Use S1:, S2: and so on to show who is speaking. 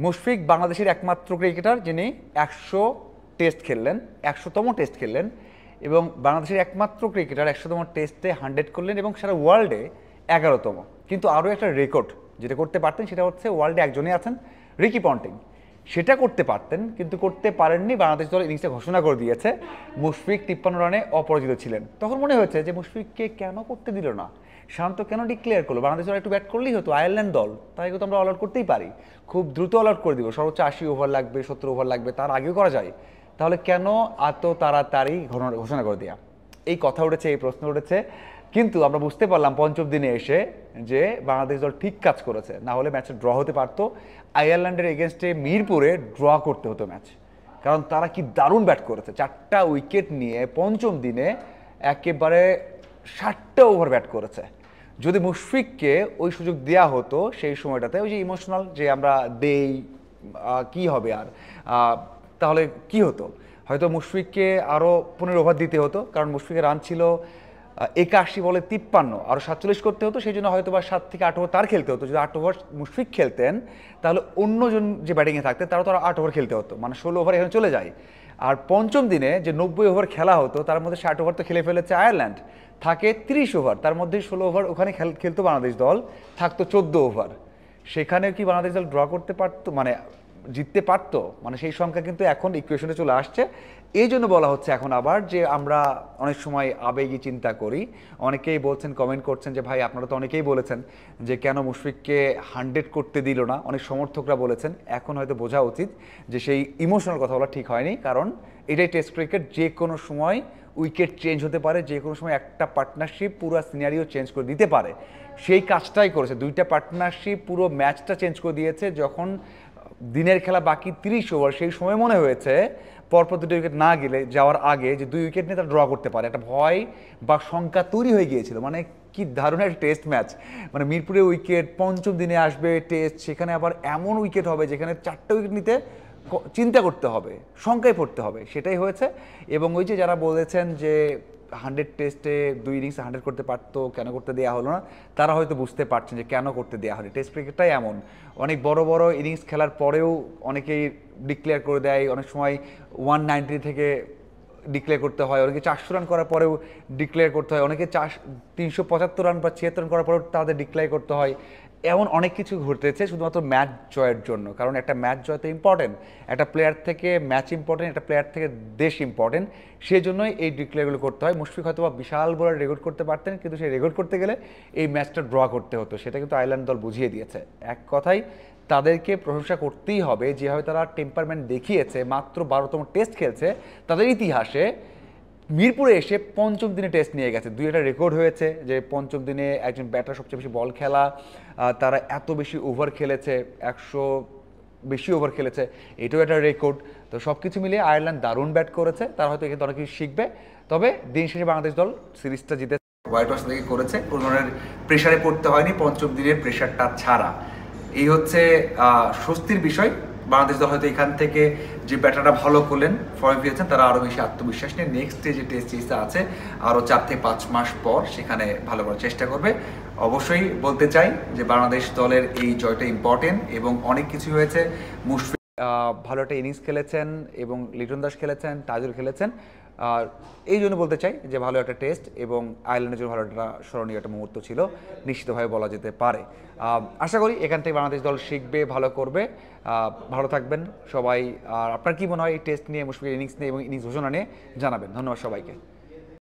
S1: মুশফিক বাংলাদেশের একমাত্র ক্রিকেটার যিনি 100 টেস্ট খেললেন, 100তম টেস্ট খেললেন এবং বাংলাদেশের একমাত্র ক্রিকেটার 100তম টেস্টে 100 করলেন এবং সারা ওয়ার্ল্ডে 11তম। কিন্তু আরও একটা রেকর্ড যেটা করতে পারতেন সেটা হচ্ছে ওয়ার্ল্ডে একজনই আছেন, রিকি পন্টিং। সেটা করতে পারতেন কিন্তু করতে পারেননি। বাংলাদেশ দল ইনিংসটা ঘোষণা করে দিয়েছে, মুশফিক 53 রানে অপরাজিত ছিলেন। তখন মনে হয়েছে যে মুশফিককে কেন করতে দিল না, শান্ত কেন ডিক্লেয়ার করলো? বাংলাদেশ দল একটু ব্যাট করলেই হতো, আয়ারল্যান্ড দল, তাই কিন্তু আমরা অল আউট করতেই পারি, খুব দ্রুত অল আউট করে দিব, সর্বোচ্চ 80 ওভার লাগবে, 70 ওভার লাগবে, তার আগেও করা যায়। তাহলে কেন এত তাড়াতাড়ি ঘোষণা করে দেওয়া? এই কথা উঠেছে, এই প্রশ্ন উঠেছে। কিন্তু আমরা বুঝতে পারলাম পঞ্চম দিনে এসে যে বাংলাদেশ দল ঠিক কাজ করেছে, না হলে ম্যাচে ড্র হতে পারতো। আয়ারল্যান্ডের এগেনস্টে মিরপুরে ড্র করতে হতো ম্যাচ, কারণ তারা কি দারুণ ব্যাট করেছে। 4টা উইকেট নিয়ে পঞ্চম দিনে একেবারে 60টা ওভার ব্যাট করেছে। যদি মুশফিককে ওই সুযোগ দেওয়া হতো সেই সময়টাতে, ওই যে ইমোশনাল যে আমরা দেই কি হবে আর, তাহলে কি হতো? হয়তো মুশফিককে আরও 15 ওভার দিতে হতো, কারণ মুশফিকের রান ছিল 81 বলে 53, আরও 47 করতে হতো। সেই জন্য হয়তো বা 7 থেকে 8 ওভার তার খেলতে হতো। যদি 8 ওভার মুশফিক খেলতেন তাহলে অন্যজন যে ব্যাটিংয়ে থাকতেন তারা তো 8 ওভার খেলতে হতো, মানে 16 ওভার এখানে চলে যায়। আর পঞ্চম দিনে যে 90 ওভার খেলা হতো তার মধ্যে 60 ওভার তো খেলে ফেলেছে আয়ারল্যান্ড, থাকে 30 ওভার, তার মধ্যে 16 ওভার ওখানে খেলতো বাংলাদেশ দল, থাকতো 14 ওভার। সেখানে কি বাংলাদেশ দল ড্র করতে পারতো, মানে জিততে পারতো? মানে সেই সংখ্যা কিন্তু এখন ইকুয়েশনে চলে আসছে। এই জন্য বলা হচ্ছে এখন আবার যে আমরা অনেক সময় আবেগী চিন্তা করি। অনেকেই বলছেন, কমেন্ট করছেন যে ভাই আপনারা তো অনেকেই বলেছেন যে কেন মুশফিককে 100 করতে দিল না, অনেক সমর্থকরা বলেছেন। এখন হয়তো বোঝা উচিত যে সেই ইমোশনাল কথা বলা ঠিক হয়নি, কারণ এটাই টেস্ট ক্রিকেট, যে কোনো সময় উইকেট চেঞ্জ হতে পারে, যে কোনো সময় একটা পার্টনারশিপ পুরো সিনারিও চেঞ্জ করে দিতে পারে। সেই কাজটাই করেছে, দুইটা পার্টনারশিপ পুরো ম্যাচটা চেঞ্জ করে দিয়েছে। যখন দিনের খেলা বাকি 30 ওভার, সেই সময় মনে হয়েছে পরপর 2টি উইকেট না গেলে যাওয়ার আগে যে 2 উইকেট নিয়ে তারা ড্র করতে পারে, একটা ভয় বা শঙ্কা তৈরি হয়ে গিয়েছিল। মানে কি দারুণ একটা টেস্ট ম্যাচ, মানে মিরপুরে উইকেট, পঞ্চম দিনে আসবে টেস্ট, সেখানে আবার এমন উইকেট হবে যেখানে 4টে উইকেট নিতে চিন্তা করতে হবে, শঙ্কায় পড়তে হবে। সেটাই হয়েছে। এবং ওই যে যারা বলেছেন যে 100 টেস্টে 2 ইনিংসে 100 করতে পারতো, কেন করতে দেওয়া হলো না, তারা হয়তো বুঝতে পারছেন যে কেন করতে দেওয়া হলো। টেস্ট ক্রিকেটটাই এমন, অনেক বড় বড় ইনিংস খেলার পরেও অনেকেই ডিক্লেয়ার করে দেয়, অনেক সময় 190 থেকে ডিক্লেয়ার করতে হয়, অনেকে 400 রান করার পরেও ডিক্লেয়ার করতে হয়, অনেকে 375 রান বা 76 রান করার পরেও তাদের ডিক্লেয়ার করতে হয়। এমন অনেক কিছু ঘটেছে শুধুমাত্র ম্যাচ জয়ের জন্য, কারণ একটা ম্যাচ জয় তো ইম্পর্টেন্ট, একটা প্লেয়ার থেকে ম্যাচ ইম্পর্টেন্ট, একটা প্লেয়ার থেকে দেশ ইম্পর্টেন্ট, সেই জন্যই এই ডিক্লেয়ারগুলো করতে হয়। মুশফিক হয়তো বা বিশাল বড় রেকর্ড করতে পারতেন, কিন্তু সেই রেকর্ড করতে গেলে এই ম্যাচটা ড্র করতে হতো। সেটা কিন্তু আয়ারল্যান্ড দল বুঝিয়ে দিয়েছে। এক কথায় তাদেরকে প্রশংসা করতেই হবে, যেভাবে তারা টেম্পারমেন্ট দেখিয়েছে। মাত্র 12তম টেস্ট খেলছে তাদের ইতিহাসে, মিরপুরে এসে পঞ্চম দিনে টেস্ট নিয়ে গেছে। একটা রেকর্ড হয়েছে যে পঞ্চম দিনে একজন ব্যাটার সবচেয়ে বেশি বল খেলা, তারা এত বেশি ওভার খেলেছে, 100 বেশি ওভার খেলেছে, এটাও একটা রেকর্ড। তো সব কিছু মিলিয়ে আয়ারল্যান্ড দারুণ ব্যাট করেছে, তারা হয়তো এখানে অনেক কিছু শিখবে। তবে দিন শেষে বাংলাদেশ দল সিরিজটা জিতে হোয়াইট ওয়াশ থেকে করেছে, কোনো ধরনের প্রেশারে পড়তে হয়নি পঞ্চম দিনের প্রেশারটা ছাড়া। এই হচ্ছে স্বস্তির বিষয়। বাংলাদেশ দল হয়তো এখান থেকে যে ব্যাটাররা ভালো করলেন, ফর্মে ফিরেছেন, তারা আরও বেশি আত্মবিশ্বাস নিয়ে নেক্সট যে টেস্ট সিরিজটা আছে আরও 4 থেকে 5 মাস পর সেখানে ভালো করার চেষ্টা করবে। অবশ্যই বলতে চাই যে বাংলাদেশ দলের এই জয়টা ইম্পর্টেন্ট এবং অনেক কিছু হয়েছে। মুশফিক ভালো একটা ইনিংস খেলেছেন এবং লিটন দাস খেলেছেন, তাজুল খেলেছেন। আর এই জন্য বলতে চাই যে ভালো একটা টেস্ট এবং আয়ারল্যান্ডের জন্য ভালো একটা স্মরণীয় একটা মুহূর্ত ছিল, নিশ্চিতভাবে বলা যেতে পারে। আশা করি এখান থেকে বাংলাদেশ দল শিখবে, ভালো করবে। ভালো থাকবেন সবাই। আর আপনার কি মনে হয় এই টেস্ট নিয়ে, মুশফিকের ইনিংস নিয়ে এবং ইনিংস ঘোষণা নিয়ে জানাবেন। ধন্যবাদ সবাইকে।